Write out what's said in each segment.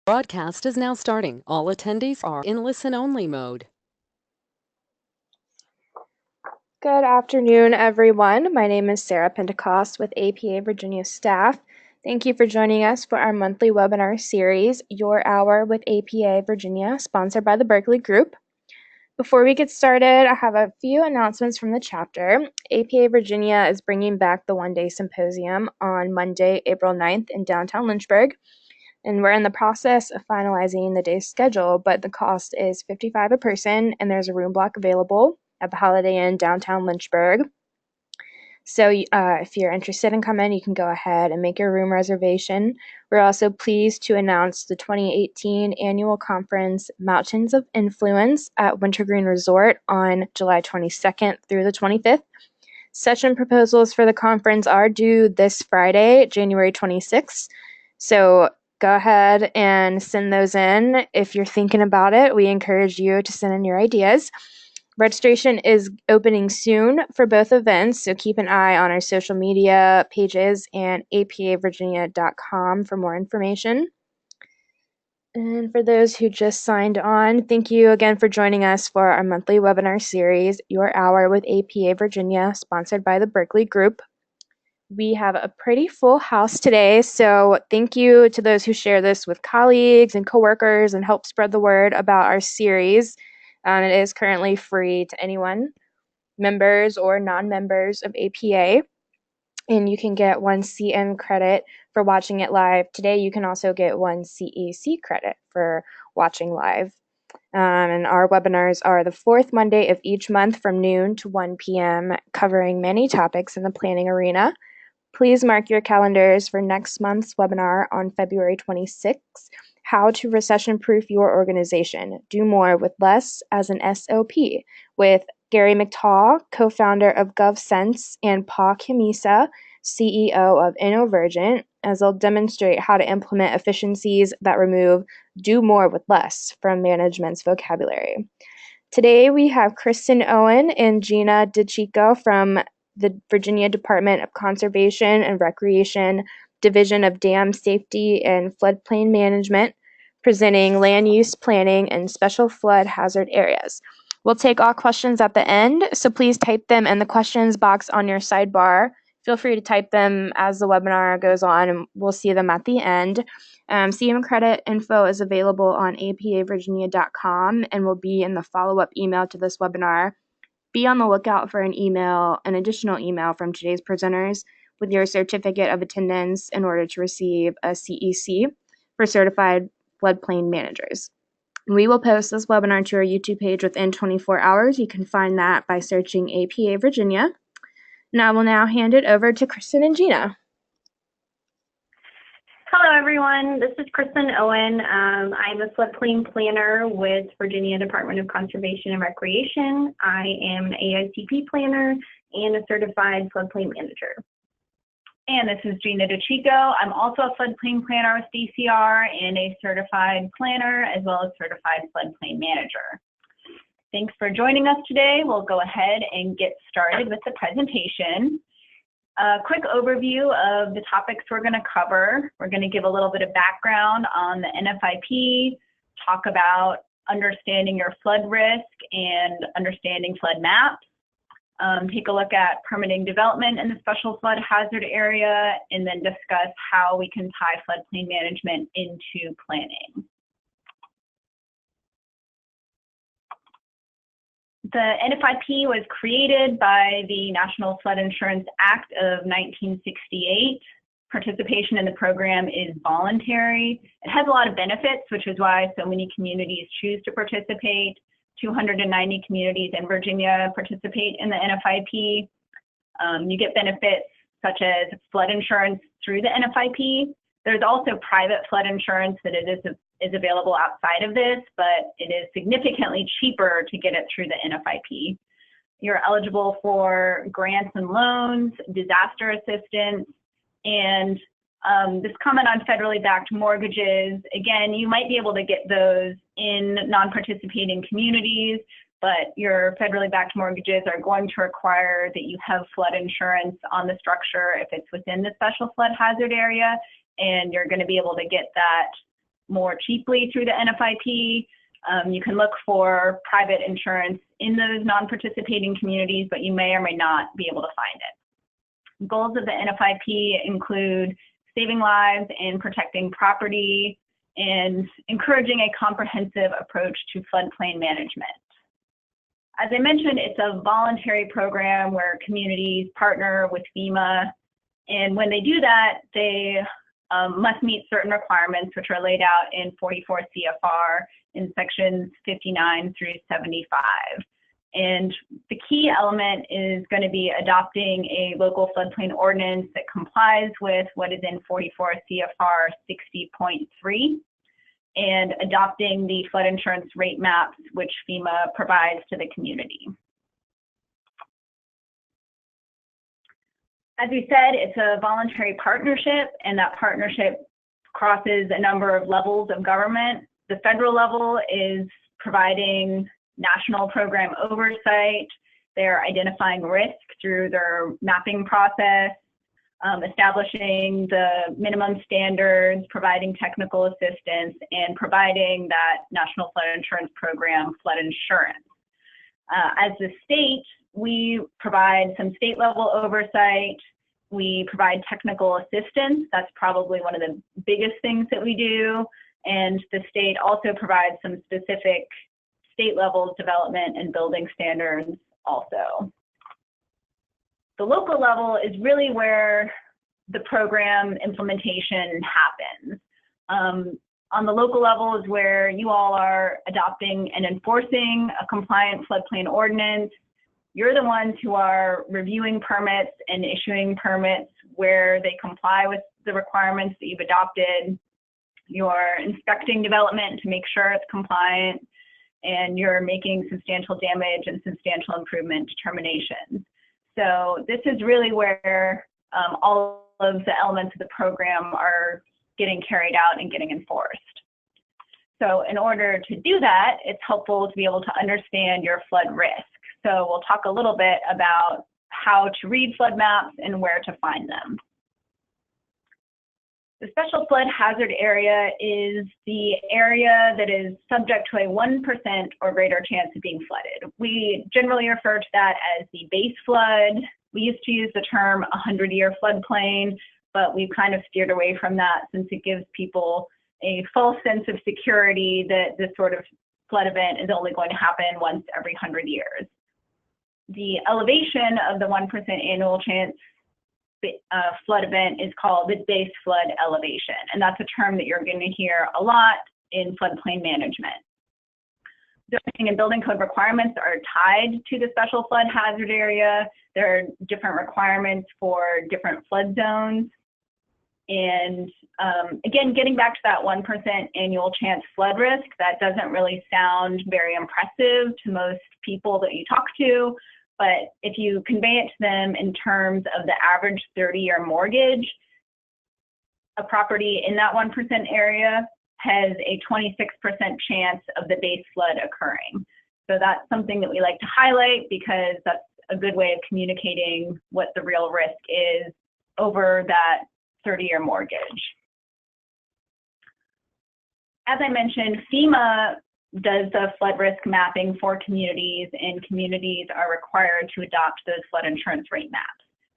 Broadcast is now starting. All attendees are in listen-only mode. Good afternoon, everyone. My name is Sarah Pentecost with APA Virginia staff. Thank you for joining us for our monthly webinar series, Your Hour with APA Virginia, sponsored by the Berkeley Group. Before we get started, I have a few announcements from the chapter. APA Virginia is bringing back the one-day symposium on Monday, April 9th in downtown Lynchburg. And we're in the process of finalizing the day's schedule, but the cost is $55 a person, and there's a room block available at the Holiday Inn downtown Lynchburg. So if you're interested in coming, you can go ahead and make your room reservation. We're also pleased to announce the 2018 annual conference, Mountains of Influence at Wintergreen Resort on July 22nd through the 25th. Session proposals for the conference are due this Friday, January 26th. So go ahead and send those in. If you're thinking about it, we encourage you to send in your ideas. Registration is opening soon for both events, so keep an eye on our social media pages and apavirginia.com for more information. And for those who just signed on, thank you again for joining us for our monthly webinar series, Your Hour with APA Virginia, sponsored by the Berkeley Group. We have a pretty full house today, so thank you to those who share this with colleagues and coworkers and help spread the word about our series. It is currently free to anyone, members or non-members of APA, and you can get 1 CM credit for watching it live. Today, you can also get 1 CAC credit for watching live. And our webinars are the fourth Monday of each month from noon to 1 p.m., covering many topics in the planning arena. Please mark your calendars for next month's webinar on February 26th, How to Recession-Proof Your Organization, Do More with Less as an SOP, with Gary McTaw, co-founder of GovSense, and Paul Camisa, CEO of InnoVergent, as they'll demonstrate how to implement efficiencies that remove do more with less from management's vocabulary. Today we have Kristin, Owen, and Gina DiCicco from the Virginia Department of Conservation and Recreation, Division of Dam Safety and Floodplain Management, presenting land use planning in special flood hazard areas. We'll take all questions at the end, so please type them in the questions box on your sidebar. Feel free to type them as the webinar goes on, and we'll see them at the end. CM credit info is available on apavirginia.com and will be in the follow-up email to this webinar. Be on the lookout for an additional email from today's presenters with your certificate of attendance in order to receive a CEC for certified floodplain managers. We will post this webinar to our YouTube page within 24 hours. You can find that by searching APA Virginia. And I will now hand it over to Kristin and Gina. Hello, everyone. This is Kristin Owen. I'm a floodplain planner with Virginia Department of Conservation and Recreation. I am an AICP planner and a certified floodplain manager. And this is Gina DiCicco. I'm also a floodplain planner with DCR and a certified planner as well as certified floodplain manager. Thanks for joining us today. We'll go ahead and get started with the presentation. A quick overview of the topics we're going to cover. We're going to give a little bit of background on the NFIP, talk about understanding your flood risk and understanding flood maps, take a look at permitting development in the special flood hazard area, and then discuss how we can tie floodplain management into planning. The NFIP was created by the National Flood Insurance Act of 1968. Participation in the program is voluntary. It has a lot of benefits, which is why so many communities choose to participate. 290 communities in Virginia participate in the NFIP. You get benefits such as flood insurance through the NFIP. There's also private flood insurance that is available outside of this, but it is significantly cheaper to get it through the NFIP. You're eligible for grants and loans, disaster assistance, and this comment on federally backed mortgages. Again, you might be able to get those in non-participating communities, but your federally backed mortgages are going to require that you have flood insurance on the structure if it's within the special flood hazard area, and you're going to be able to get that more cheaply through the NFIP. You can look for private insurance in those non-participating communities, but you may or may not be able to find it. Goals of the NFIP include saving lives and protecting property and encouraging a comprehensive approach to floodplain management. As I mentioned, it's a voluntary program where communities partner with FEMA, and when they do that, they must meet certain requirements which are laid out in 44 CFR in sections 59 through 75. And the key element is going to be adopting a local floodplain ordinance that complies with what is in 44 CFR 60.3 and adopting the flood insurance rate maps which FEMA provides to the community. As we said, it's a voluntary partnership, and that partnership crosses a number of levels of government. The federal level is providing national program oversight. They're identifying risk through their mapping process, establishing the minimum standards, providing technical assistance, and providing that National Flood Insurance Program flood insurance. As the state, we provide some state level oversight. We provide technical assistance. That's probably one of the biggest things that we do. And the state also provides some specific state level development and building standards also. The local level is really where the program implementation happens. On the local level is where you all are adopting and enforcing a compliant floodplain ordinance. You're the ones who are reviewing permits and issuing permits where they comply with the requirements that you've adopted. You're inspecting development to make sure it's compliant, and you're making substantial damage and substantial improvement determinations. So this is really where all of the elements of the program are getting carried out and getting enforced. So in order to do that, it's helpful to be able to understand your flood risk. So we'll talk a little bit about how to read flood maps and where to find them. The special flood hazard area is the area that is subject to a 1% or greater chance of being flooded. We generally refer to that as the base flood. We used to use the term 100-year floodplain, but we've kind of steered away from that since it gives people a false sense of security that this sort of flood event is only going to happen once every 100 years. The elevation of the 1% annual chance flood event is called the base flood elevation, and that's a term that you're going to hear a lot in floodplain management. Zoning and building code requirements are tied to the special flood hazard area. There are different requirements for different flood zones. And again, getting back to that 1% annual chance flood risk, that doesn't really sound very impressive to most people that you talk to. But if you convey it to them in terms of the average 30-year mortgage, a property in that 1% area has a 26% chance of the base flood occurring. So that's something that we like to highlight because that's a good way of communicating what the real risk is over that 30-year mortgage. As I mentioned, FEMA does the flood risk mapping for communities, and communities are required to adopt those flood insurance rate maps.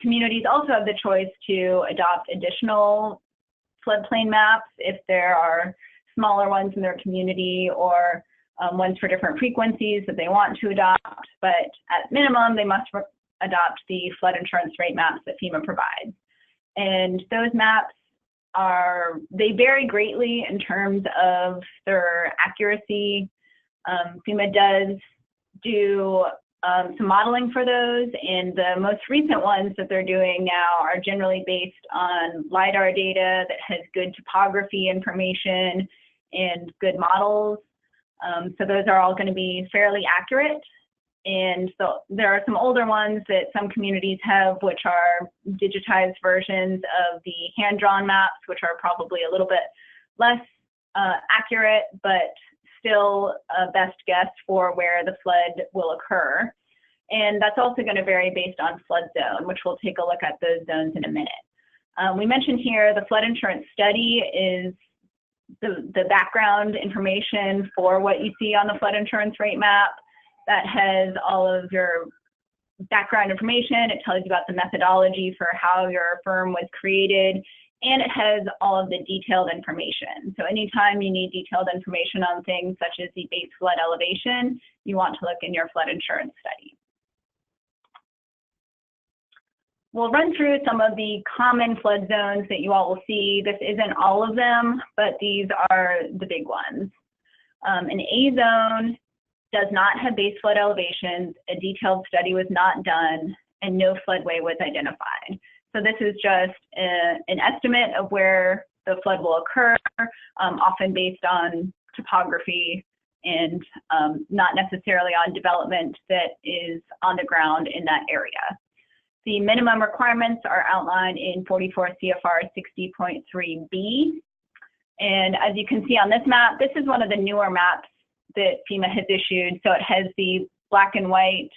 Communities also have the choice to adopt additional floodplain maps if there are smaller ones in their community or ones for different frequencies that they want to adopt, but at minimum, they must adopt the flood insurance rate maps that FEMA provides. And those maps they vary greatly in terms of their accuracy. FEMA does do some modeling for those, and the most recent ones that they're doing now are generally based on LiDAR data that has good topography information and good models. So those are all going to be fairly accurate. And so there are some older ones that some communities have, which are digitized versions of the hand-drawn maps, which are probably a little bit less accurate, but still a best guess for where the flood will occur. And that's also going to vary based on flood zone, which we'll take a look at those zones in a minute. We mentioned here the flood insurance study is the background information for what you see on the flood insurance rate map. That has all of your background information. It tells you about the methodology for how your firm was created, and it has all of the detailed information. So anytime you need detailed information on things such as the base flood elevation, you want to look in your flood insurance study. We'll run through some of the common flood zones that you all will see. This isn't all of them, but these are the big ones. An A zone does not have base flood elevations, a detailed study was not done, and no floodway was identified. So this is just an estimate of where the flood will occur, often based on topography and not necessarily on development that is on the ground in that area. The minimum requirements are outlined in 44 CFR 60.3b. And as you can see on this map, this is one of the newer maps that FEMA has issued. So it has the black and white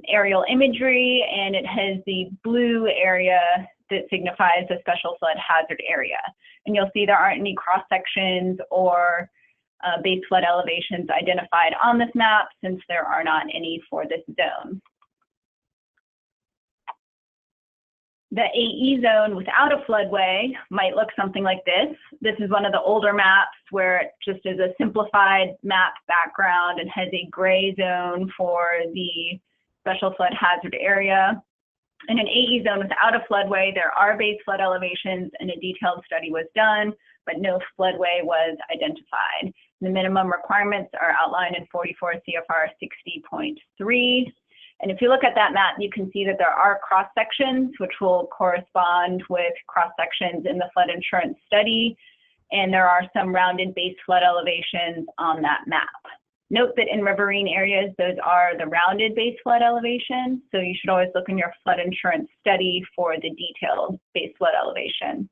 aerial imagery, and it has the blue area that signifies a special flood hazard area. And you'll see there aren't any cross sections or base flood elevations identified on this map, since there are not any for this zone. The AE zone without a floodway might look something like this. This is one of the older maps where it just is a simplified map background and has a gray zone for the special flood hazard area. In an AE zone without a floodway, there are base flood elevations and a detailed study was done, but no floodway was identified. The minimum requirements are outlined in 44 CFR 60.3. And if you look at that map, you can see that there are cross sections, which will correspond with cross sections in the flood insurance study. And there are some rounded base flood elevations on that map. Note that in riverine areas, those are the rounded base flood elevations. So you should always look in your flood insurance study for the detailed base flood elevation.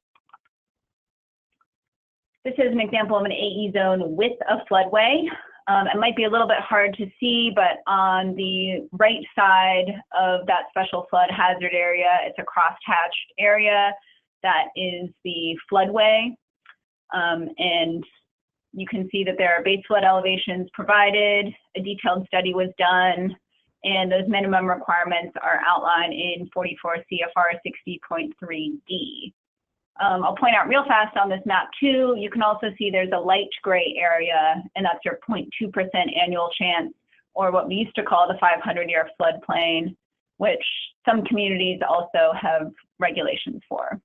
This is an example of an AE zone with a floodway. It might be a little bit hard to see, but on the right side of that special flood hazard area, it's a cross-hatched area that is the floodway. And you can see that there are base flood elevations provided, a detailed study was done, and those minimum requirements are outlined in 44 CFR 60.3d. I'll point out real fast on this map too, you can also see there's a light gray area, and that's your 0.2% annual chance, or what we used to call the 500-year floodplain, which some communities also have regulations for.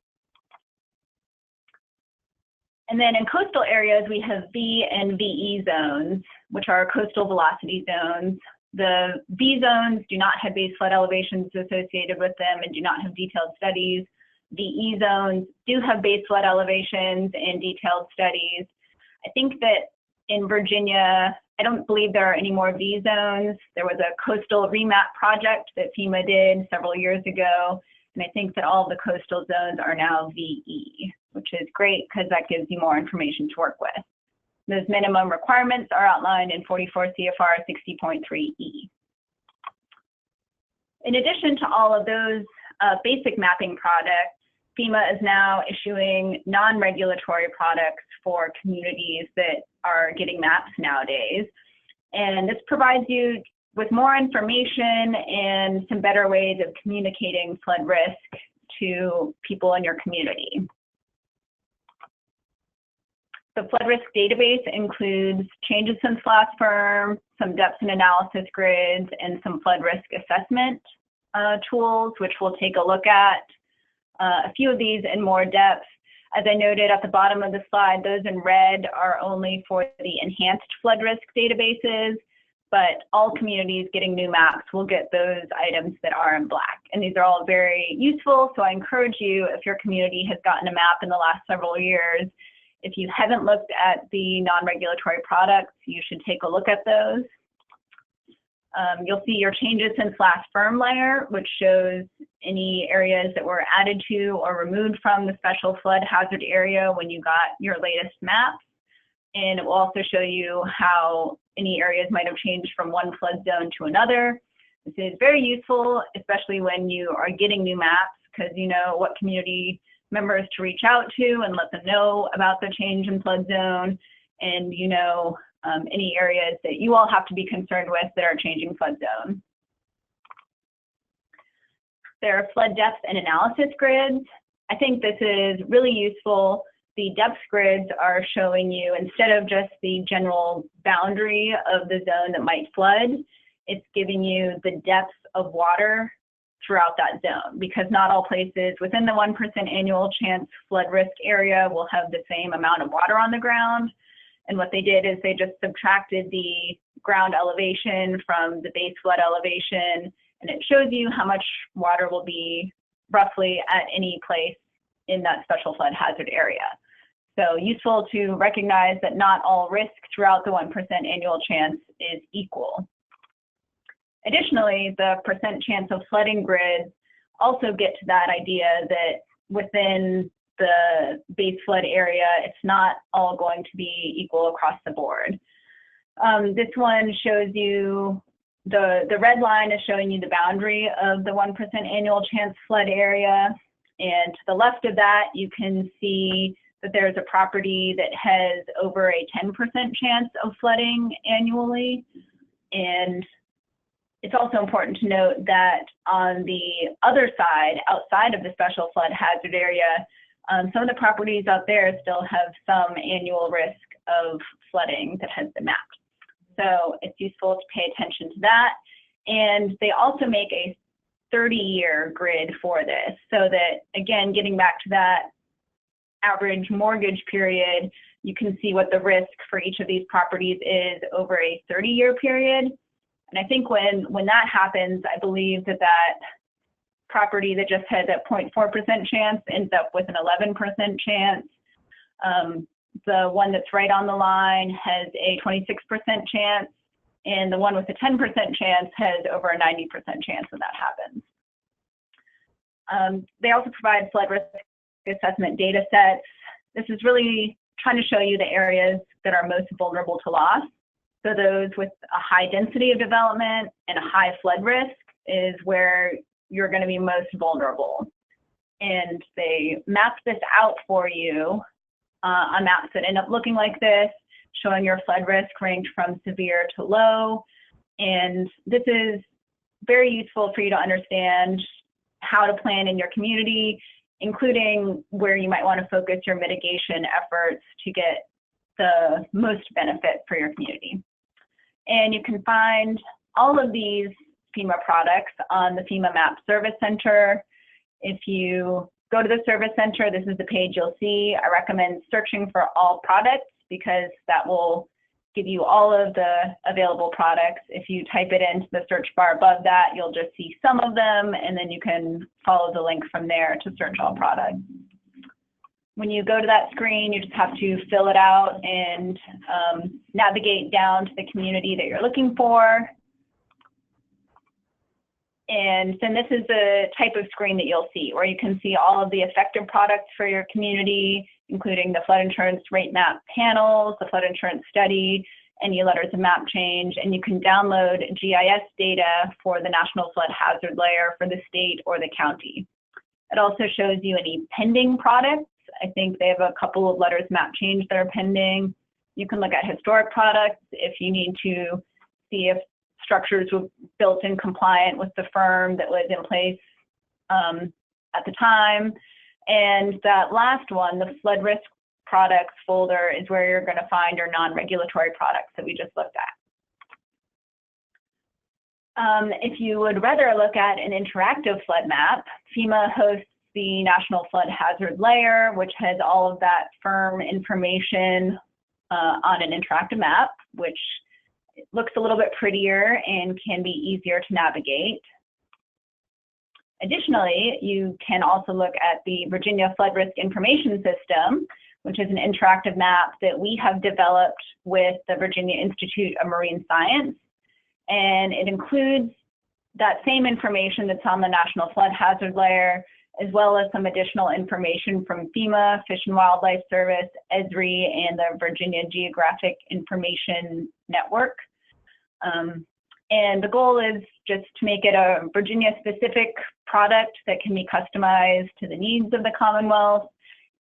And then in coastal areas, we have V and VE zones, which are coastal velocity zones. The V zones do not have base flood elevations associated with them and do not have detailed studies. VE zones do have base flood elevations and detailed studies. I think that in Virginia, I don't believe there are any more V zones. There was a coastal remap project that FEMA did several years ago, and I think that all the coastal zones are now VE, which is great because that gives you more information to work with. Those minimum requirements are outlined in 44 CFR 60.3e. In addition to all of those basic mapping products, FEMA is now issuing non-regulatory products for communities that are getting maps nowadays. And this provides you with more information and some better ways of communicating flood risk to people in your community. The flood risk database includes changes since last firm, some depth and analysis grids, and some flood risk assessment tools, which we'll take a look at. A few of these in more depth. As I noted at the bottom of the slide, those in red are only for the enhanced flood risk databases, but all communities getting new maps will get those items that are in black. And these are all very useful, so I encourage you, if your community has gotten a map in the last several years, if you haven't looked at the non-regulatory products, you should take a look at those. You'll see your changes since last firm layer, which shows any areas that were added to or removed from the special flood hazard area when you got your latest map. And it will also show you how any areas might have changed from one flood zone to another. This is very useful, especially when you are getting new maps, because you know what community members to reach out to and let them know about the change in flood zone, and any areas that you all have to be concerned with that are changing flood zone. There are flood depth and analysis grids. I think this is really useful. The depth grids are showing you, instead of just the general boundary of the zone that might flood, it's giving you the depth of water throughout that zone, because not all places within the 1% annual chance flood risk area will have the same amount of water on the ground. And what they did is they just subtracted the ground elevation from the base flood elevation, and it shows you how much water will be roughly at any place in that special flood hazard area. So useful to recognize that not all risk throughout the 1% annual chance is equal. Additionally, the percent chance of flooding grids also get to that idea that within the base flood area, it's not all going to be equal across the board. This one shows you, the red line is showing you the boundary of the 1% annual chance flood area. And to the left of that, you can see that there's a property that has over a 10% chance of flooding annually. And it's also important to note that on the other side, outside of the special flood hazard area, some of the properties out there still have some annual risk of flooding that has been mapped. So it's useful to pay attention to that. And they also make a 30-year grid for this, so that, again, getting back to that average mortgage period, you can see what the risk for each of these properties is over a 30-year period. And I think when that happens, I believe that property that just had a 0.4% chance ends up with an 11% chance. The one that's right on the line has a 26% chance, and the one with a 10% chance has over a 90% chance when that happens. They also provide flood risk assessment data sets. This is really trying to show you the areas that are most vulnerable to loss. So those with a high density of development and a high flood risk is where you're going to be most vulnerable. And they map this out for you on maps that end up looking like this, showing your flood risk ranked from severe to low. And this is very useful for you to understand how to plan in your community, including where you might want to focus your mitigation efforts to get the most benefit for your community. And you can find all of these FEMA products on the FEMA Map Service Center. If you go to the Service Center, this is the page you'll see. I recommend searching for all products, because that will give you all of the available products. If you type it into the search bar above that, you'll just see some of them, and then you can follow the link from there to search all products. When you go to that screen, you just have to fill it out and navigate down to the community that you're looking for. And then this is the type of screen that you'll see, where you can see all of the affected products for your community, including the flood insurance rate map panels, the flood insurance study, any letters of map change, and you can download GIS data for the National Flood Hazard Layer for the state or the county. It also shows you any pending products. I think they have a couple of letters map change that are pending. You can look at historic products if you need to see if structures were built in compliant with the firm that was in place at the time. And that last one, the flood risk products folder, is where you're going to find your non-regulatory products that we just looked at. If you would rather look at an interactive flood map, FEMA hosts the National Flood Hazard Layer, which has all of that firm information on an interactive map, which looks a little bit prettier and can be easier to navigate. Additionally, you can also look at the Virginia Flood Risk Information System, which is an interactive map that we have developed with the Virginia Institute of Marine Science. And it includes that same information that's on the National Flood Hazard Layer, as well as some additional information from FEMA, Fish and Wildlife Service, ESRI, and the Virginia Geographic Information Network. And the goal is just to make it a Virginia-specific product that can be customized to the needs of the Commonwealth,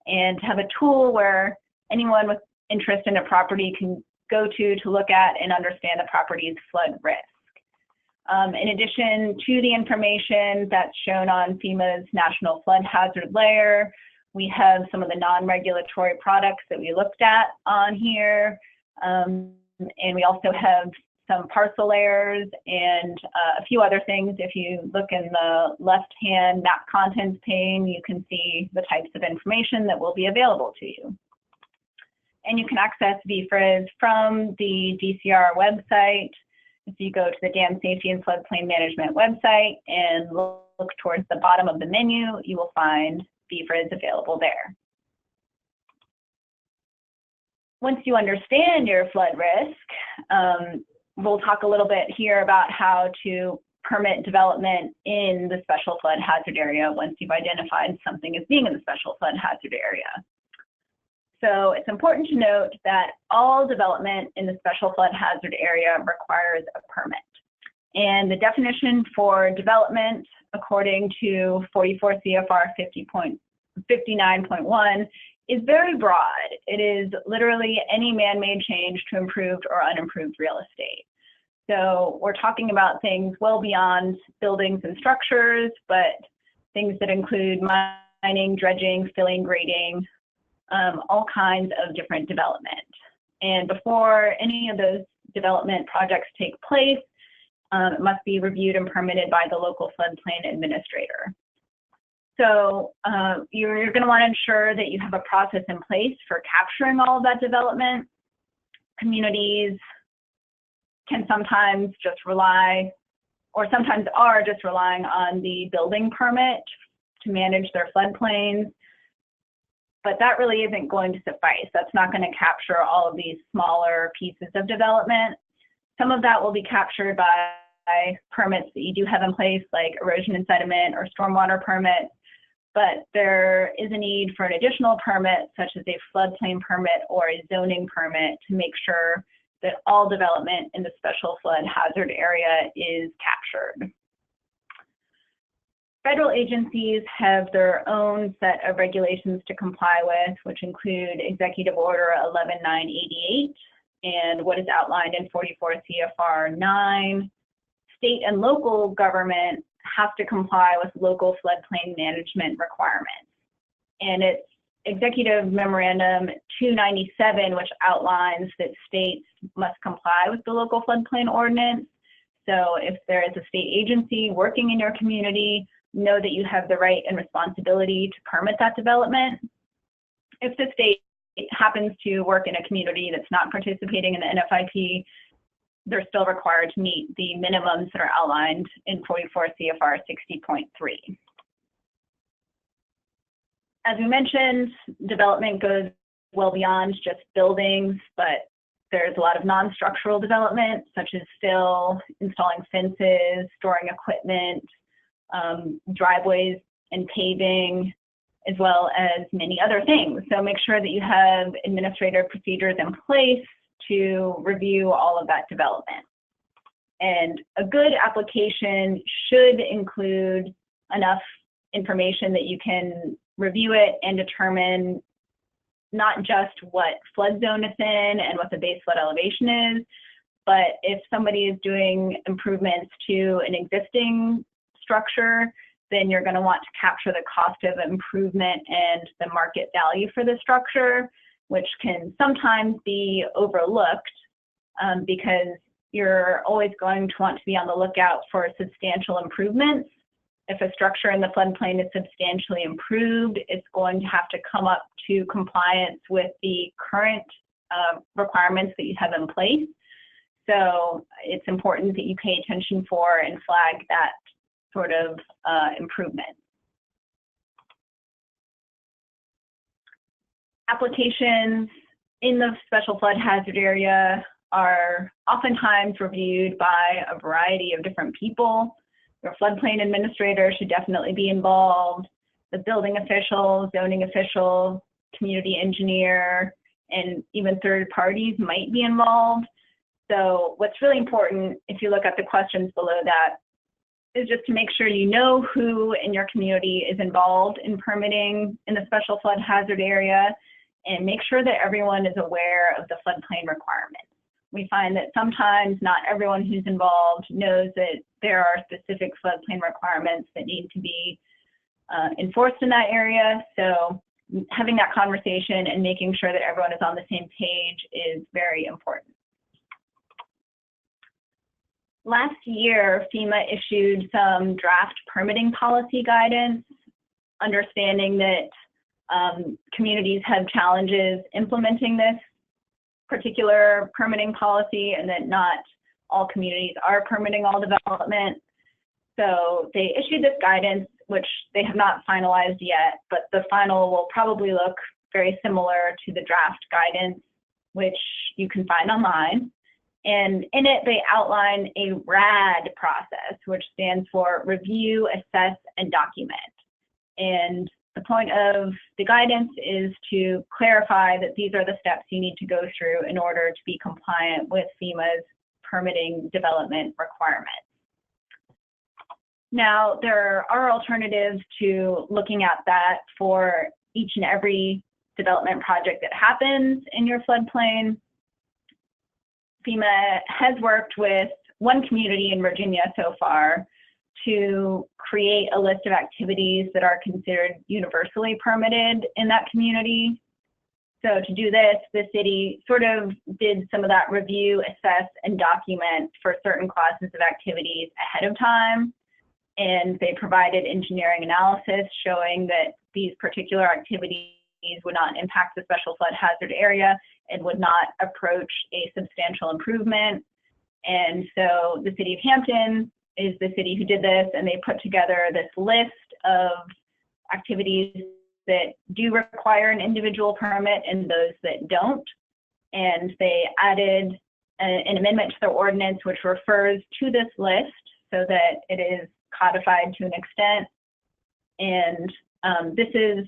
and to have a tool where anyone with interest in a property can go to look at and understand the property's flood risk. In addition to the information that's shown on FEMA's National Flood Hazard Layer, we have some of the non-regulatory products that we looked at on here. And we also have some parcel layers and a few other things. If you look in the left-hand map contents pane, you can see the types of information that will be available to you. And you can access VFRIS from the DCR website. If you go to the Dam Safety and Floodplain Management website and look towards the bottom of the menu, you will find VFRIS available there. Once you understand your flood risk, we'll talk a little bit here about how to permit development in the special flood hazard area once you've identified something as being in the special flood hazard area. So it's important to note that all development in the special flood hazard area requires a permit. And the definition for development, according to 44 CFR 59.1, is very broad. It is literally any man-made change to improved or unimproved real estate. So we're talking about things well beyond buildings and structures, but things that include mining, dredging, filling, grading, all kinds of different development. And before any of those development projects take place, it must be reviewed and permitted by the local floodplain administrator. So you're going to want to ensure that you have a process in place for capturing all of that development. Communities can sometimes just rely, or sometimes are just relying on the building permit to manage their floodplains. But that really isn't going to suffice. That's not going to capture all of these smaller pieces of development. Some of that will be captured by permits that you do have in place, like erosion and sediment or stormwater permit. But there is a need for an additional permit, such as a floodplain permit or a zoning permit, to make sure that all development in the special flood hazard area is captured. Federal agencies have their own set of regulations to comply with, which include Executive Order 11988 and what is outlined in 44 CFR 9. State and local government have to comply with local floodplain management requirements. And it's Executive Memorandum 297, which outlines that states must comply with the local floodplain ordinance. So if there is a state agency working in your community, know that you have the right and responsibility to permit that development. If the state happens to work in a community that's not participating in the NFIP, they're still required to meet the minimums that are outlined in 44 CFR 60.3. As we mentioned, development goes well beyond just buildings, but there's a lot of non-structural development, such as fill, installing fences, storing equipment, driveways and paving, as well as many other things. So make sure that you have administrative procedures in place to review all of that development. And a good application should include enough information that you can review it and determine not just what flood zone it's in and what the base flood elevation is, but if somebody is doing improvements to an existing structure, then you're going to want to capture the cost of improvement and the market value for the structure, which can sometimes be overlooked because you're always going to want to be on the lookout for substantial improvements. If a structure in the floodplain is substantially improved, it's going to have to come up to compliance with the current requirements that you have in place. So it's important that you pay attention for and flag that sort of improvement. Applications in the special flood hazard area are oftentimes reviewed by a variety of different people. Your floodplain administrator should definitely be involved, the building official, zoning official, community engineer, and even third parties might be involved. So what's really important, if you look at the questions below that, is just to make sure you know who in your community is involved in permitting in the special flood hazard area, and make sure that everyone is aware of the floodplain requirements. We find that sometimes not everyone who's involved knows that there are specific floodplain requirements that need to be enforced in that area. So having that conversation and making sure that everyone is on the same page is very important. Last year, FEMA issued some draft permitting policy guidance, understanding that communities have challenges implementing this particular permitting policy and that not all communities are permitting all development. So they issued this guidance, which they have not finalized yet, but the final will probably look very similar to the draft guidance, which you can find online. And in it, they outline a RAD process, which stands for Review, Assess, and Document. And the point of the guidance is to clarify that these are the steps you need to go through in order to be compliant with FEMA's permitting development requirements. Now, there are alternatives to looking at that for each and every development project that happens in your floodplain. FEMA has worked with one community in Virginia so far to create a list of activities that are considered universally permitted in that community. So to do this, the city sort of did some of that review, assess, and document for certain classes of activities ahead of time. And they provided engineering analysis showing that these particular activities would not impact the special flood hazard area and would not approach a substantial improvement. And so the city of Hampton is the city who did this, and they put together this list of activities that do require an individual permit and those that don't. And they added an amendment to their ordinance which refers to this list so that it is codified to an extent. And this is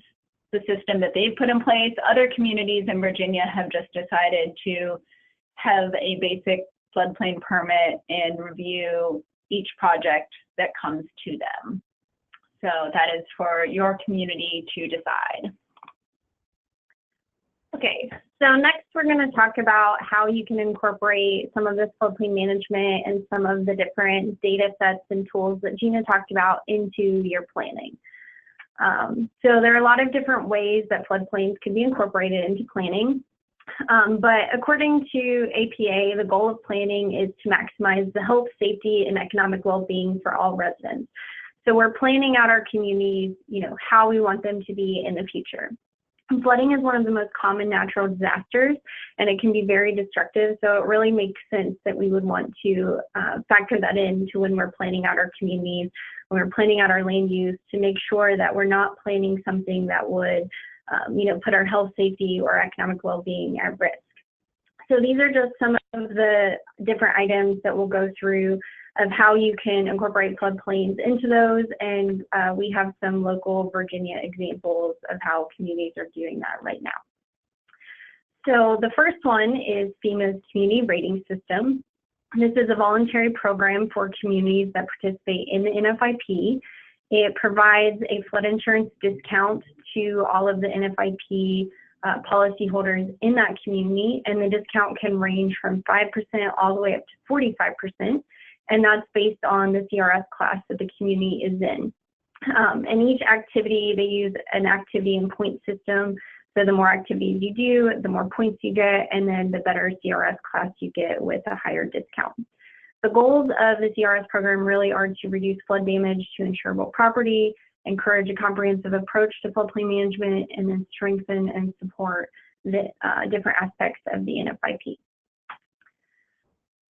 the system that they've put in place. Other communities in Virginia have just decided to have a basic floodplain permit and review each project that comes to them. So that is for your community to decide. Okay, so next we're going to talk about how you can incorporate some of this floodplain management and some of the different data sets and tools that Gina talked about into your planning. So there are a lot of different ways that floodplains can be incorporated into planning. But according to APA, the goal of planning is to maximize the health, safety, and economic well-being for all residents. So we're planning out our communities, how we want them to be in the future. Flooding is one of the most common natural disasters, and it can be very destructive. So it really makes sense that we would want to factor that into when we're planning out our communities, when we're planning out our land use, to make sure that we're not planning something that would put our health, safety, or economic well-being at risk. So these are just some of the different items that we'll go through of how you can incorporate floodplains into those, and we have some local Virginia examples of how communities are doing that right now. So the first one is FEMA's Community Rating System. This is a voluntary program for communities that participate in the NFIP. It provides a flood insurance discount to all of the NFIP policyholders in that community, and the discount can range from 5% all the way up to 45%, and that's based on the CRS class that the community is in. And each activity, they use an activity and point system, so the more activities you do, the more points you get, and then the better CRS class you get with a higher discount. The goals of the CRS program really are to reduce flood damage to insurable property, encourage a comprehensive approach to floodplain management, and then strengthen and support the different aspects of the NFIP.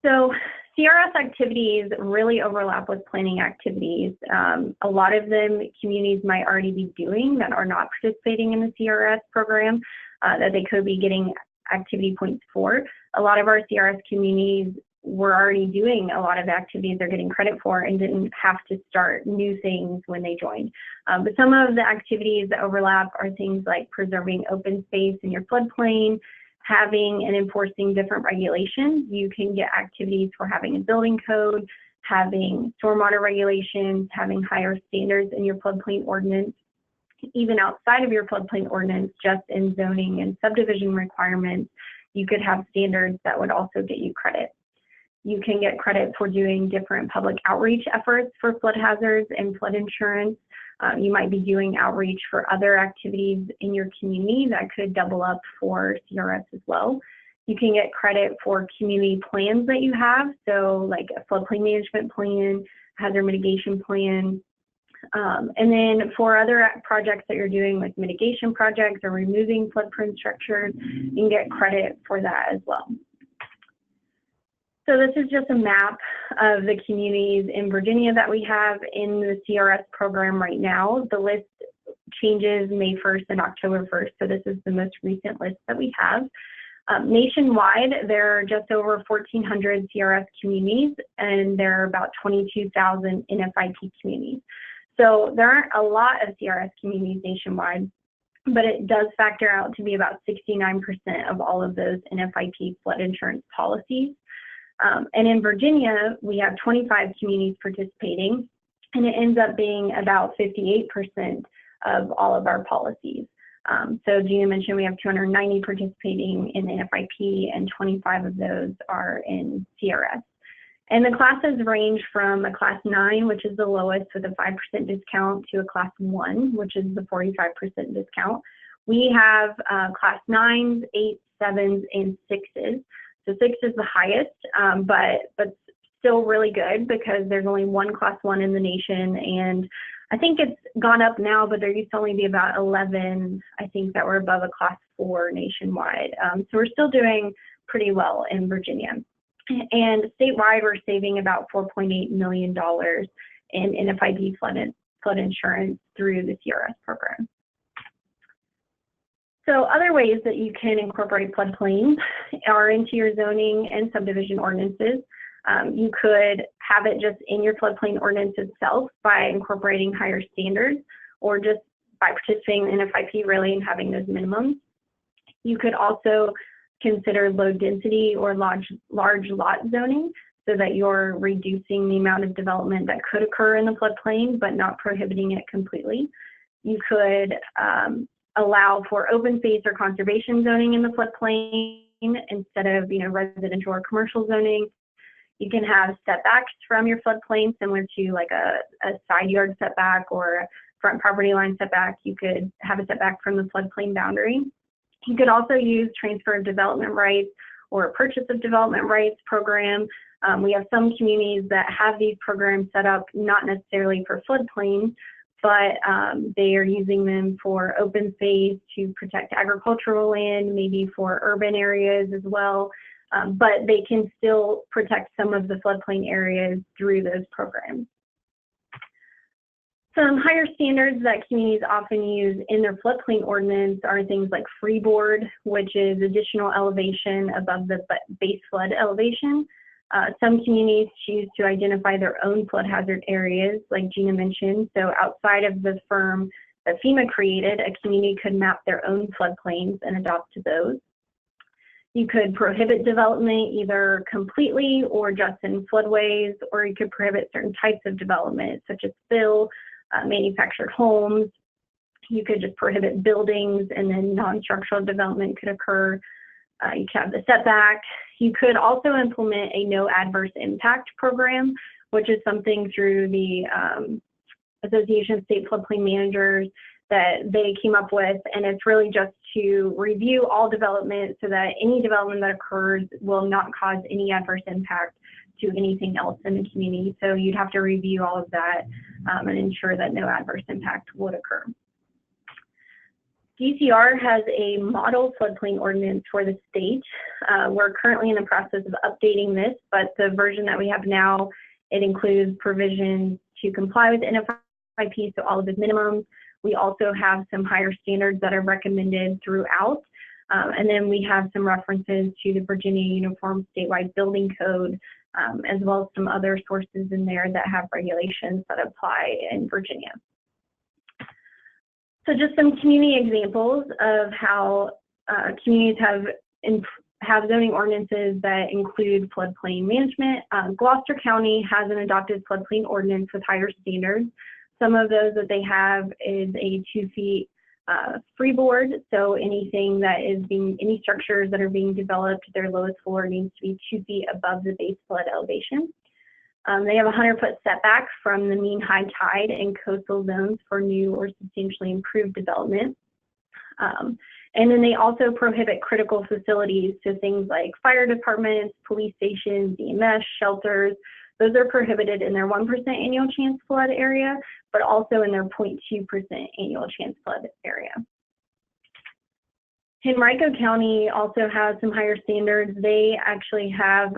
So CRS activities really overlap with planning activities. A lot of them communities might already be doing that are not participating in the CRS program that they could be getting activity points for. A lot of our CRS communities were already doing a lot of activities they're getting credit for and didn't have to start new things when they joined. But some of the activities that overlap are things like preserving open space in your floodplain, having and enforcing different regulations. You can get activities for having a building code, having stormwater regulations, having higher standards in your floodplain ordinance, even outside of your floodplain ordinance, just in zoning and subdivision requirements. You could have standards that would also get you credit. You can get credit for doing different public outreach efforts for flood hazards and flood insurance. You might be doing outreach for other activities in your community that could double up for CRS as well. You can get credit for community plans that you have, so like a floodplain management plan, hazard mitigation plan. And then for other projects that you're doing, like mitigation projects or removing flood-prone structures, you can get credit for that as well. So this is just a map of the communities in Virginia that we have in the CRS program right now. The list changes May 1st and October 1st, so this is the most recent list that we have. Nationwide, there are just over 1,400 CRS communities, and there are about 22,000 NFIP communities. So there aren't a lot of CRS communities nationwide, but it does factor out to be about 69% of all of those NFIP flood insurance policies. And in Virginia, we have 25 communities participating, and it ends up being about 58% of all of our policies. So Gina mentioned we have 290 participating in NFIP, and 25 of those are in CRS. And the classes range from a class 9, which is the lowest with a 5% discount, to a class 1, which is the 45% discount. We have class 9s, 8s, 7s, and 6s. So 6 is the highest, but still really good because there's only one class 1 in the nation, and I think it's gone up now, but there used to only be about 11, I think, that were above a class 4 nationwide. So we're still doing pretty well in Virginia. And statewide, we're saving about $4.8 million in NFIP flood insurance through the CRS program. So other ways that you can incorporate floodplains are into your zoning and subdivision ordinances. You could have it just in your floodplain ordinance itself by incorporating higher standards, or just by participating in NFIP really and having those minimums. You could also consider low density or large lot zoning, so that you're reducing the amount of development that could occur in the floodplain, but not prohibiting it completely. You could allow for open space or conservation zoning in the floodplain instead of residential or commercial zoning. You can have setbacks from your floodplain, similar to like a side yard setback or a front property line setback. You could have a setback from the floodplain boundary. You could also use transfer of development rights or purchase of development rights program. We have some communities that have these programs set up not necessarily for floodplains, but they are using them for open space to protect agricultural land, maybe for urban areas as well. But they can still protect some of the floodplain areas through those programs. Some higher standards that communities often use in their floodplain ordinance are things like freeboard, which is additional elevation above the base flood elevation. Some communities choose to identify their own flood hazard areas, like Gina mentioned. So outside of the firm that FEMA created, a community could map their own floodplains and adopt to those. You could prohibit development either completely or just in floodways, or you could prohibit certain types of development, such as fill, manufactured homes. You could just prohibit buildings, and then non-structural development could occur. You could have the setback. You could also implement a no adverse impact program, which is something through the Association of State Floodplain Managers that they came up with, and it's really just to review all development so that any development that occurs will not cause any adverse impact to anything else in the community. So you'd have to review all of that and ensure that no adverse impact would occur. DCR has a model floodplain ordinance for the state. We're currently in the process of updating this, but the version that we have now, it includes provisions to comply with NFIP, so all of the minimums. We also have some higher standards that are recommended throughout. And then we have some references to the Virginia Uniform Statewide Building Code, as well as some other sources in there that have regulations that apply in Virginia. So just some community examples of how communities have have zoning ordinances that include floodplain management. Gloucester County has an adopted floodplain ordinance with higher standards. Some of those that they have is a 2 feet freeboard, so anything that is any structures that are being developed, their lowest floor needs to be 2 feet above the base flood elevation. They have a 100-foot setback from the mean high tide in coastal zones for new or substantially improved development. And then they also prohibit critical facilities, so things like fire departments, police stations, EMS, shelters. Those are prohibited in their 1% annual chance flood area, but also in their 0.2% annual chance flood area. Henrico County also has some higher standards. They actually have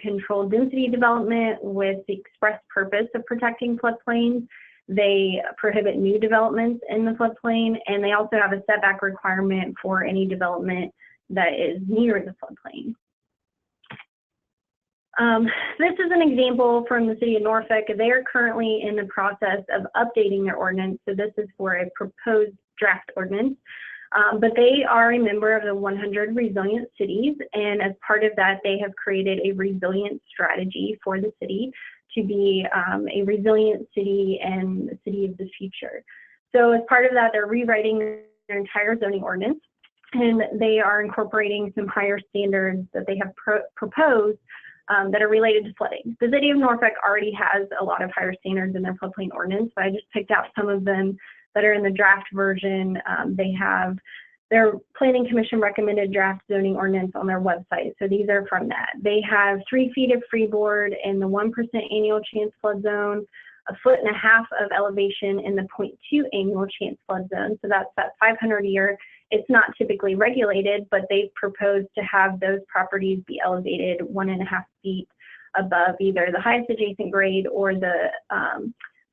controlled density development with the express purpose of protecting floodplains. They prohibit new developments in the floodplain, and they also have a setback requirement for any development that is near the floodplain. This is an example from the city of Norfolk. They are currently in the process of updating their ordinance. So this is for a proposed draft ordinance. But they are a member of the 100 Resilient Cities, and as part of that, they have created a resilience strategy for the city to be a resilient city and the city of the future. So as part of that, they're rewriting their entire zoning ordinance, and they are incorporating some higher standards that they have proposed that are related to flooding. The city of Norfolk already has a lot of higher standards in their floodplain ordinance, but I just picked out some of them that are in the draft version. They have their Planning Commission recommended draft zoning ordinance on their website. So these are from that. They have 3 feet of freeboard in the 1% annual chance flood zone, 1.5 feet of elevation in the 0.2 annual chance flood zone. So that's that 500 a year. It's not typically regulated, but they've proposed to have those properties be elevated 1.5 feet above either the highest adjacent grade or the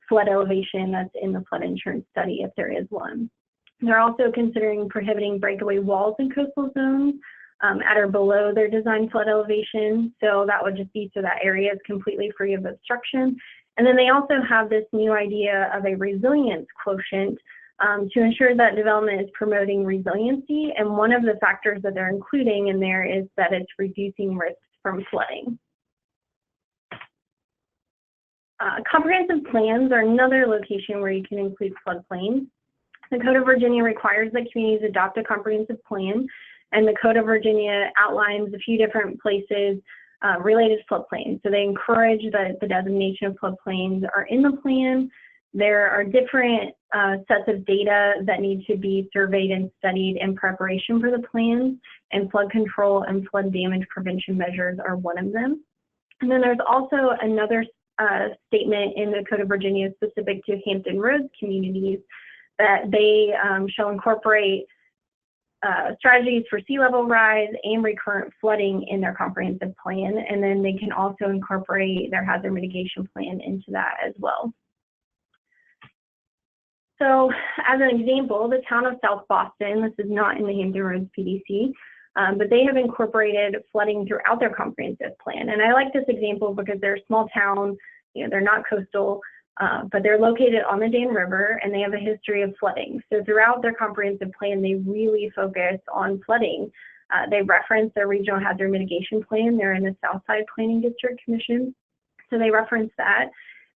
flood elevation that's in the flood insurance study, if there is one. They're also considering prohibiting breakaway walls in coastal zones at or below their design flood elevation. So that would just be so that area is completely free of obstruction. And then they also have this new idea of a resilience quotient to ensure that development is promoting resiliency. And one of the factors that they're including in there is that it's reducing risks from flooding. Comprehensive plans are another location where you can include floodplains. The Code of Virginia requires that communities adopt a comprehensive plan, and the Code of Virginia outlines a few different places related to floodplains. So they encourage that the designation of floodplains are in the plan. There are different sets of data that need to be surveyed and studied in preparation for the plans, and flood control and flood damage prevention measures are one of them. And then there's also another statement in the Code of Virginia specific to Hampton Roads communities that they shall incorporate strategies for sea level rise and recurrent flooding in their comprehensive plan, and then they can also incorporate their hazard mitigation plan into that as well. So as an example, the town of South Boston, this is not in the Hampton Roads PDC, but they have incorporated flooding throughout their comprehensive plan. And I like this example because they're a small town, you know, they're not coastal, but they're located on the Dan River, and they have a history of flooding. So throughout their comprehensive plan, they really focus on flooding. They reference their regional hazard mitigation plan. They're in the Southside Planning District Commission, so they reference that.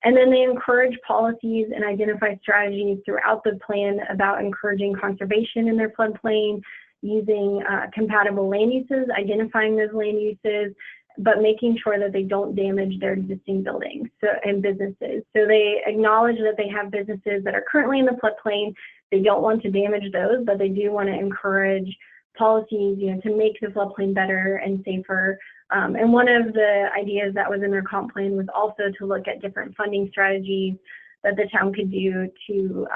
And then they encourage policies and identify strategies throughout the plan about encouraging conservation in their floodplain, using compatible land uses, identifying those land uses, but making sure that they don't damage their existing buildings and businesses. So they acknowledge that they have businesses that are currently in the floodplain. They don't want to damage those, but they do want to encourage policies, you know, to make the floodplain better and safer. And one of the ideas that was in their comp plan was also to look at different funding strategies that the town could do to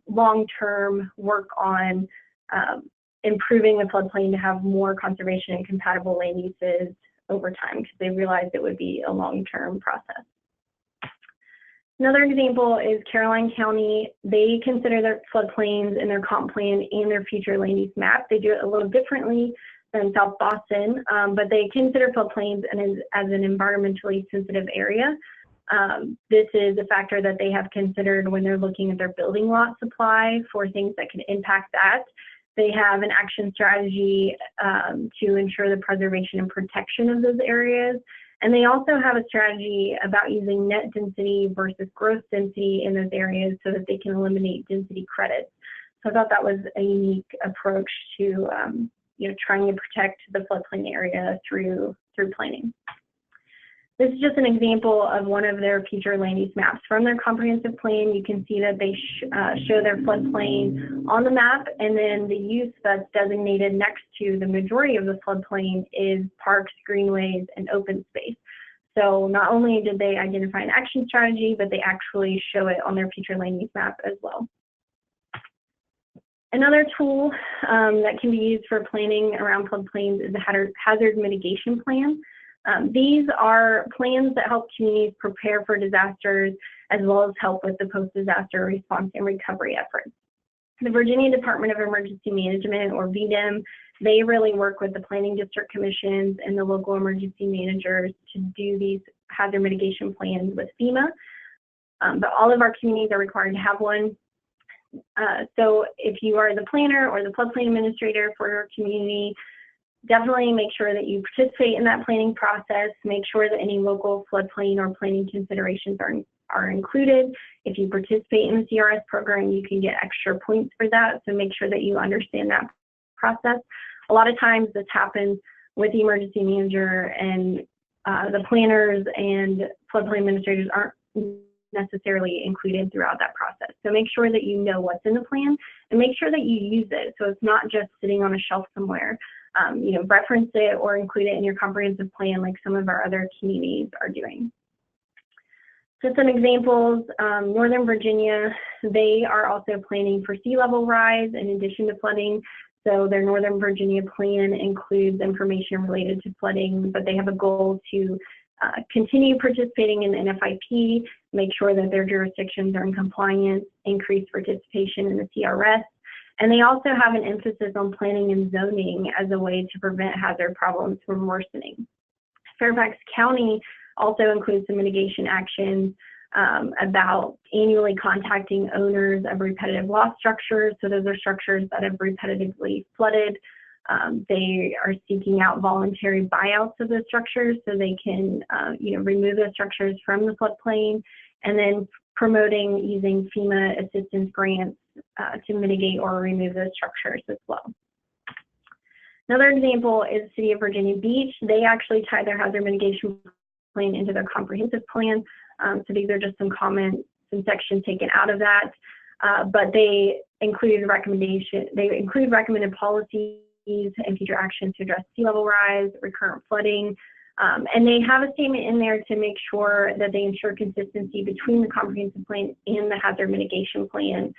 long-term work on improving the floodplain to have more conservation and compatible land uses over time, because they realized it would be a long-term process. Another example is Caroline County. They consider their floodplains in their comp plan and their future land use map. They do it a little differently than South Boston, but they consider floodplains as an environmentally sensitive area. This is a factor that they have considered when they're looking at their building lot supply for things that can impact that. They have an action strategy to ensure the preservation and protection of those areas. And they also have a strategy about using net density versus gross density in those areas so that they can eliminate density credits. So I thought that was a unique approach to trying to protect the floodplain area through planning. This is just an example of one of their future land use maps from their comprehensive plan. You can see that they show their floodplain on the map, and then the use that's designated next to the majority of the floodplain is parks, greenways, and open space. So not only did they identify an action strategy, but they actually show it on their future land use map as well. Another tool that can be used for planning around floodplains is the hazard mitigation plan. These are plans that help communities prepare for disasters as well as help with the post-disaster response and recovery efforts. The Virginia Department of Emergency Management, or VDEM, they really work with the planning district commissions and the local emergency managers to do these hazard mitigation plans with FEMA. But all of our communities are required to have one. So if you are the planner or the floodplain administrator for your community, definitely make sure that you participate in that planning process. Make sure that any local floodplain or planning considerations are included. If you participate in the CRS program, you can get extra points for that. So make sure that you understand that process. A lot of times this happens with the emergency manager, and the planners and floodplain administrators aren't necessarily included throughout that process. So make sure that you know what's in the plan and make sure that you use it. So it's not just sitting on a shelf somewhere. Reference it or include it in your comprehensive plan like some of our other communities are doing. So some examples, Northern Virginia, they are also planning for sea level rise in addition to flooding. So their Northern Virginia plan includes information related to flooding, but they have a goal to continue participating in the NFIP, make sure that their jurisdictions are in compliance, increase participation in the CRS, and they also have an emphasis on planning and zoning as a way to prevent hazard problems from worsening. Fairfax County also includes some mitigation actions about annually contacting owners of repetitive loss structures. So those are structures that have repetitively flooded. They are seeking out voluntary buyouts of those structures so they can remove those structures from the floodplain, and then promoting using FEMA assistance grants to mitigate or remove those structures as well. Another example is the City of Virginia Beach. They actually tied their hazard mitigation plan into their comprehensive plan. So these are just some comments, some sections taken out of that, but they include recommended policies and future actions to address sea level rise, recurrent flooding, and they have a statement in there to make sure that they ensure consistency between the comprehensive plan and the hazard mitigation plan.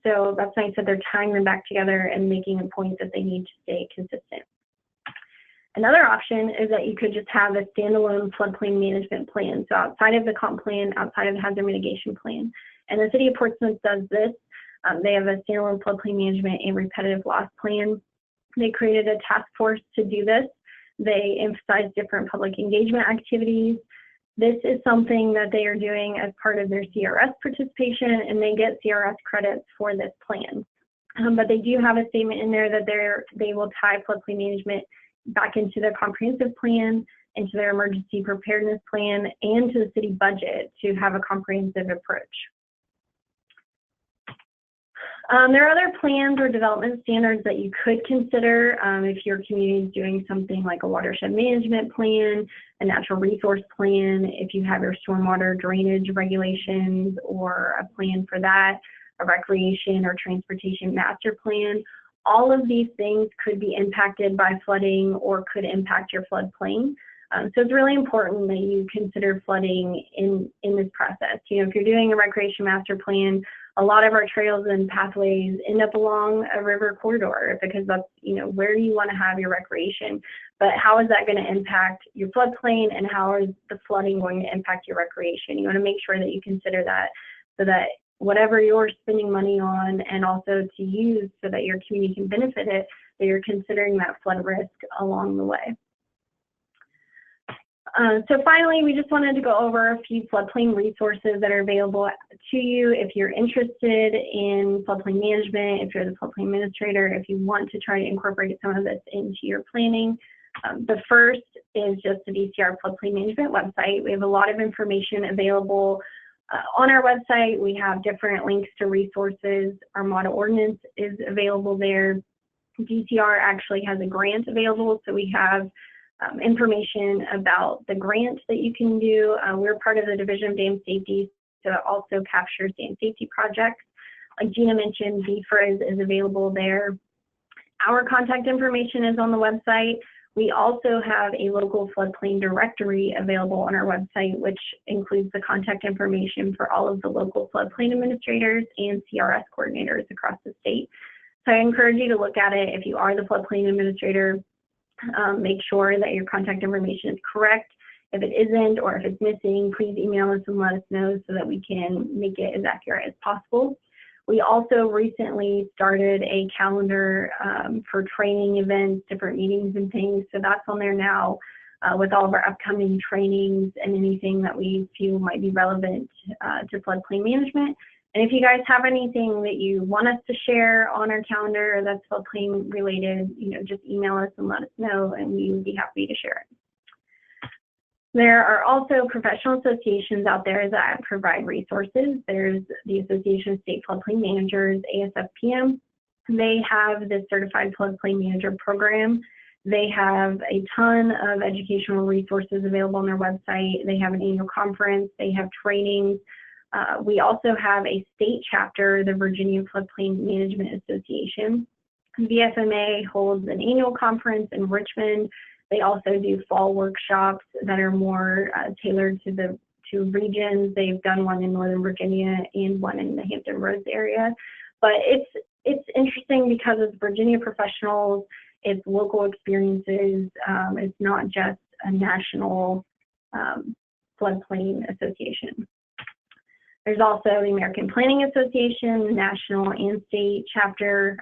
So that's nice that they're tying them back together and making a point that they need to stay consistent. Another option is that you could just have a standalone floodplain management plan. So outside of the comp plan, outside of the hazard mitigation plan. And the City of Portsmouth does this. They have a standalone floodplain management and repetitive loss plan. They created a task force to do this. They emphasize different public engagement activities. This is something that they are doing as part of their CRS participation, and they get CRS credits for this plan. But they do have a statement in there that they will tie floodplain management back into their comprehensive plan, into their emergency preparedness plan, and to the city budget to have a comprehensive approach. There are other plans or development standards that you could consider if your community is doing something like a watershed management plan, a natural resource plan, if you have your stormwater drainage regulations or a plan for that, a recreation or transportation master plan. All of these things could be impacted by flooding or could impact your floodplain. So it's really important that you consider flooding in this process. If you're doing a recreation master plan, a lot of our trails and pathways end up along a river corridor because that's, where you want to have your recreation. But how is that going to impact your floodplain, and how is the flooding going to impact your recreation? You want to make sure that you consider that so that whatever you're spending money on and also to use so that your community can benefit it, that you're considering that flood risk along the way. So finally, we just wanted to go over a few floodplain resources that are available to you if you're interested in floodplain management, if you're the floodplain administrator, if you want to try to incorporate some of this into your planning. The first is just the DCR floodplain management website. We have a lot of information available on our website. We have different links to resources. Our model ordinance is available there. DCR actually has a grant available, so we have information about the grant that you can do. We're part of the Division of Dam Safety, so it also captures dam safety projects. Like Gina mentioned, BFRIS is available there. Our contact information is on the website. We also have a local floodplain directory available on our website, which includes the contact information for all of the local floodplain administrators and CRS coordinators across the state. So I encourage you to look at it. If you are the floodplain administrator, make sure that your contact information is correct. If it isn't, or if it's missing, please email us and let us know so that we can make it as accurate as possible. We also recently started a calendar for training events, different meetings and things. So that's on there now with all of our upcoming trainings and anything that we feel might be relevant to floodplain management. And if you guys have anything that you want us to share on our calendar that's floodplain related, just email us and let us know, and we would be happy to share it. There are also professional associations out there that provide resources. There's the Association of State Floodplain Managers, ASFPM. They have the Certified Floodplain Manager program. They have a ton of educational resources available on their website. They have an annual conference. They have trainings. We also have a state chapter, the Virginia Floodplain Management Association. VFMA holds an annual conference in Richmond. They also do fall workshops that are more tailored to regions. They've done one in Northern Virginia and one in the Hampton Roads area. But it's interesting because it's Virginia professionals, it's local experiences. It's not just a national floodplain association. There's also the American Planning Association, national and state chapter.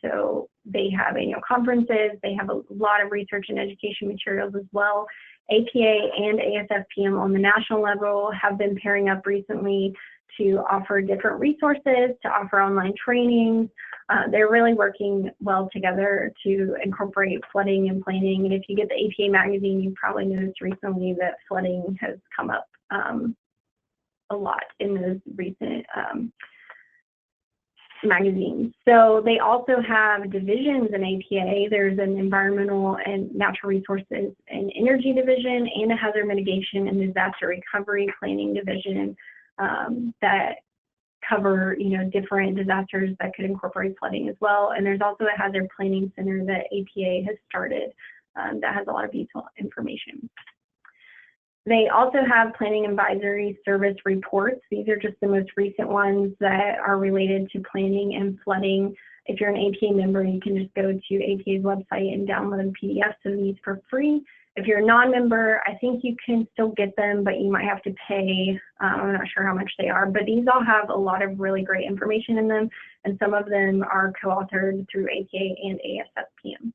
So they have annual conferences. They have a lot of research and education materials as well. APA and ASFPM on the national level have been pairing up recently to offer different resources, to offer online trainings. They're really working well together to incorporate flooding and planning. And if you get the APA magazine, you probably noticed recently that flooding has come up a lot in those recent magazines. So they also have divisions in APA. There's an environmental and natural resources and energy division and a hazard mitigation and disaster recovery planning division that cover different disasters that could incorporate flooding as well. And there's also a hazard planning center that APA has started that has a lot of useful information. They also have planning advisory service reports. These are just the most recent ones that are related to planning and flooding. If you're an APA member, you can just go to APA's website and download PDFs of these for free. If you're a non-member, I think you can still get them, but you might have to pay. I'm not sure how much they are, but these all have a lot of really great information in them, and some of them are co-authored through APA and ASFPM.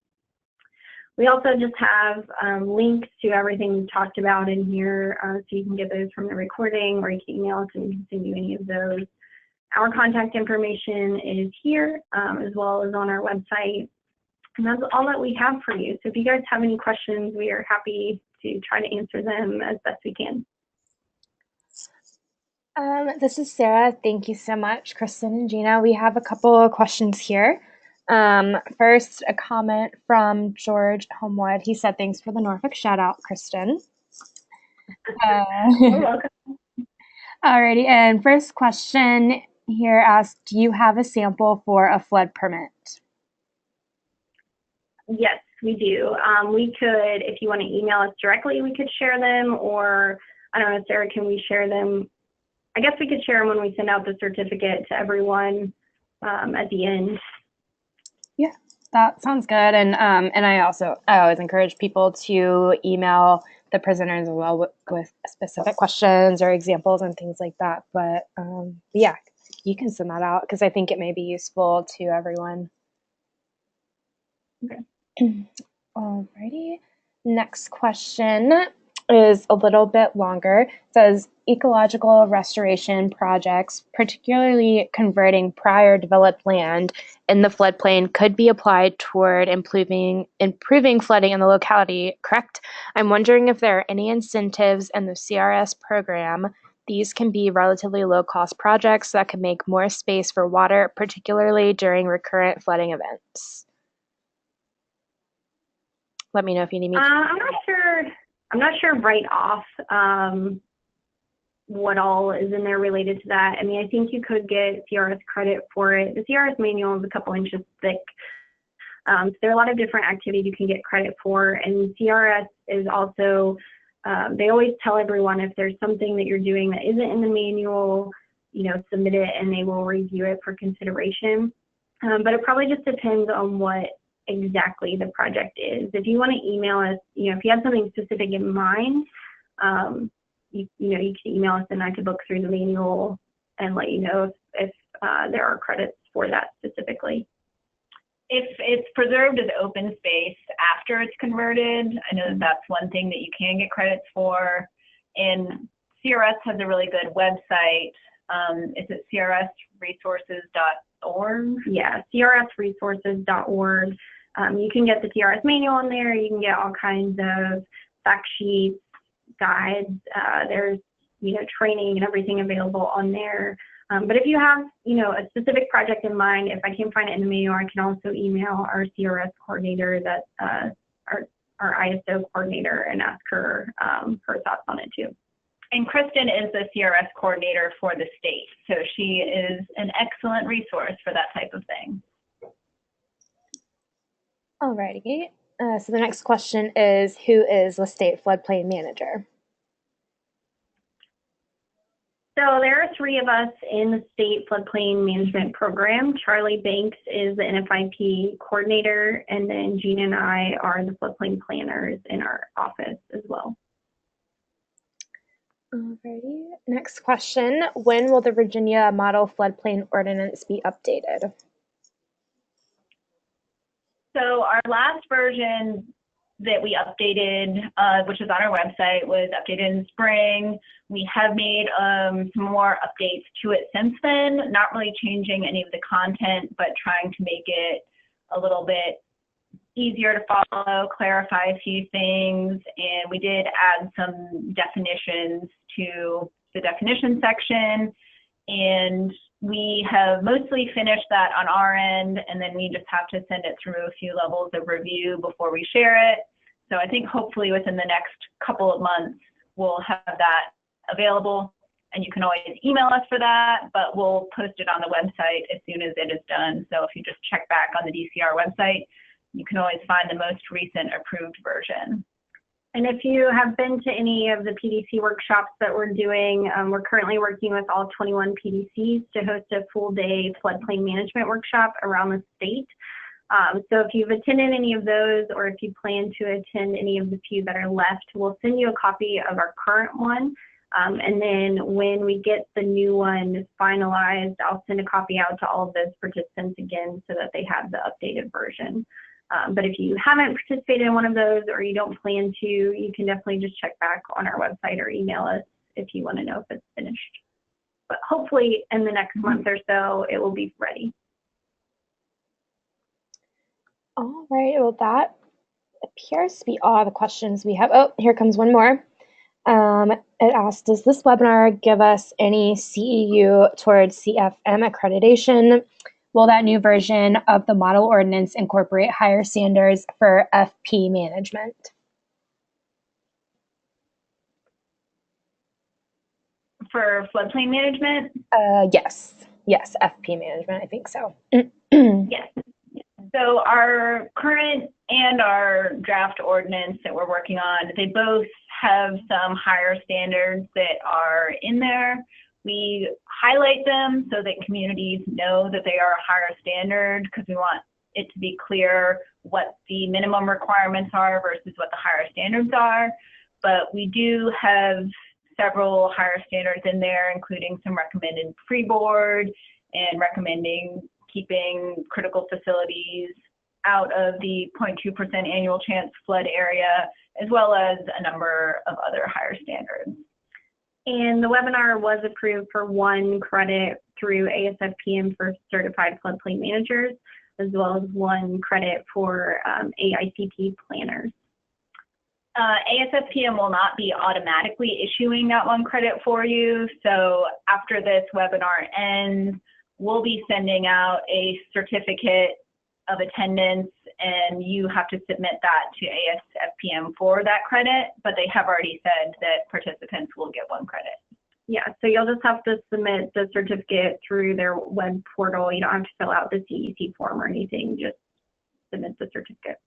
We also just have links to everything we talked about in here, so you can get those from the recording, or you can email us and we can send you any of those. Our contact information is here, as well as on our website. And that's all that we have for you. So if you guys have any questions, we are happy to try to answer them as best we can. This is Sarah. Thank you so much, Kristin and Gina. We have a couple of questions here. First, a comment from George Homewood. He said, "Thanks for the Norfolk shout out, Kristin." You're welcome. Alrighty, and first question here asks, do you have a sample for a flood permit? Yes, we do. We could, if you want to email us directly, we could share them, or I don't know, Sarah, can we share them? I guess we could share them when we send out the certificate to everyone at the end. Yeah, that sounds good. And I always encourage people to email the presenters as well with specific questions or examples and things like that. But yeah, you can send that out because I think it may be useful to everyone. Okay. Alrighty. Next question. is a little bit longer. It says ecological restoration projects, particularly converting prior developed land in the floodplain, could be applied toward improving flooding in the locality, correct? I'm wondering if there are any incentives in the CRS program. These can be relatively low-cost projects that can make more space for water, particularly during recurrent flooding events. Let me know if you need me to. I'm not sure right off what all is in there related to that. I mean, I think you could get CRS credit for it. The CRS manual is a couple inches thick. So there are a lot of different activities you can get credit for. And CRS is also, they always tell everyone if there's something that you're doing that isn't in the manual, submit it and they will review it for consideration. But it probably just depends on what exactly the project is. If you want to email us, if you have something specific in mind, you can email us and I could look through the manual and let you know if there are credits for that specifically. If it's preserved as open space after it's converted, I know that's one thing that you can get credits for. And CRS has a really good website. Is it crsresources.org? Yeah, crsresources.org. You can get the CRS manual in there. You can get all kinds of fact sheets, guides. There's, training and everything available on there. But if you have, a specific project in mind, if I can't find it in the manual, I can also email our CRS coordinator, our ISO coordinator, and ask her her thoughts on it too. And Kristin is the CRS coordinator for the state, so she is an excellent resource for that type of thing. Alrighty. So the next question is, who is the state floodplain manager? So there are 3 of us in the state floodplain management program. Charlie Banks is the NFIP coordinator, and then Gina and I are the floodplain planners in our office as well. Alrighty. Next question. When will the Virginia Model Floodplain Ordinance be updated? So our last version that we updated, which is on our website, was updated in spring. We have made some more updates to it since then, not really changing any of the content, but trying to make it a little bit easier to follow, clarify a few things, and we did add some definitions to the definition section, and we have mostly finished that on our end, and then we just have to send it through a few levels of review before we share it. So I think hopefully within the next couple of months, we'll have that available, and you can always email us for that, but we'll post it on the website as soon as it is done. So if you just check back on the DCR website, you can always find the most recent approved version. And if you have been to any of the PDC workshops that we're doing, we're currently working with all 21 PDCs to host a full-day floodplain management workshop around the state. So if you've attended any of those, or if you plan to attend any of the few that are left, we'll send you a copy of our current one. And then when we get the new one finalized, I'll send a copy out to all of those participants again so that they have the updated version. But if you haven't participated in one of those, or you don't plan to, you can definitely just check back on our website or email us if you want to know if it's finished. But hopefully in the next month or so, it will be ready. All right, well, that appears to be all the questions we have. Oh, here comes one more. It asks, does this webinar give us any CEU towards CFM accreditation? Will that new version of the model ordinance incorporate higher standards for FP management? For floodplain management? Yes, FP management, I think so. Yes. So our current and our draft ordinance that we're working on, they both have some higher standards that are in there. We highlight them so that communities know that they are a higher standard, because we want it to be clear what the minimum requirements are versus what the higher standards are. But we do have several higher standards in there, including some recommended freeboard and recommending keeping critical facilities out of the 0.2% annual chance flood area, as well as a number of other higher standards. And the webinar was approved for 1 credit through ASFPM for certified floodplain managers, as well as 1 credit for AICP planners. ASFPM will not be automatically issuing that 1 credit for you. So after this webinar ends, we'll be sending out a certificate of attendance, and you have to submit that to ASFPM for that credit, but they have already said that participants will get 1 credit. Yeah, so you'll just have to submit the certificate through their web portal. You don't have to fill out the CEC form or anything, just submit the certificate.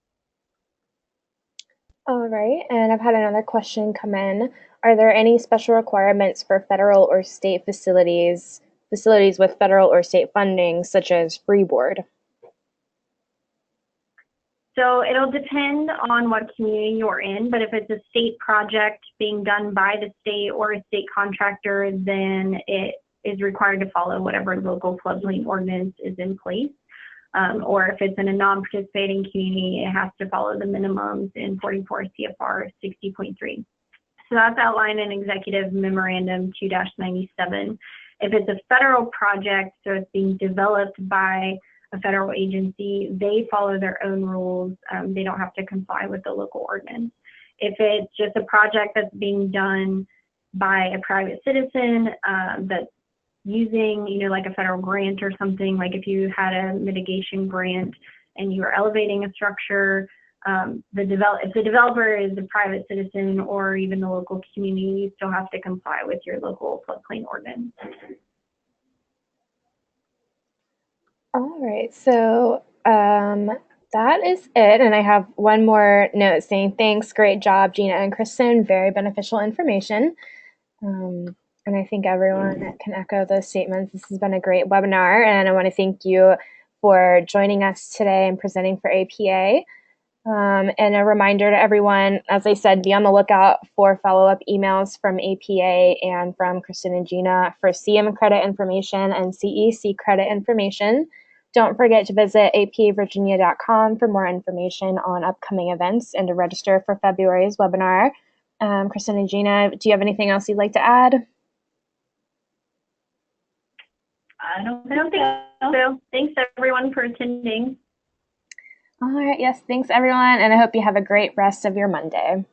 All right, and I've had another question come in. Are there any special requirements for federal or state facilities with federal or state funding, such as freeboard? So it'll depend on what community you're in, but if it's a state project being done by the state or a state contractor, then it is required to follow whatever local floodplain ordinance is in place. Or if it's in a non-participating community, it has to follow the minimums in 44 CFR 60.3. So that's outlined in Executive Memorandum 2-97. If it's a federal project, so it's being developed by a federal agency, they follow their own rules. They don't have to comply with the local ordinance. If it's just a project that's being done by a private citizen that's using, like a federal grant or something, like if you had a mitigation grant and you are elevating a structure, if the developer is a private citizen or even the local community, you still have to comply with your local floodplain ordinance. All right, so that is it. And I have one more note saying thanks, great job, Gina and Kristin, very beneficial information. And I think everyone can echo those statements. This has been a great webinar, and I want to thank you for joining us today and presenting for APA. And a reminder to everyone, as I said, be on the lookout for follow-up emails from APA and from Kristin and Gina for CM credit information and CEC credit information. Don't forget to visit apavirginia.com for more information on upcoming events and to register for February's webinar. Kristin and Gina, do you have anything else you'd like to add? I don't think so. Thanks everyone for attending. All right, yes, thanks everyone, and I hope you have a great rest of your Monday.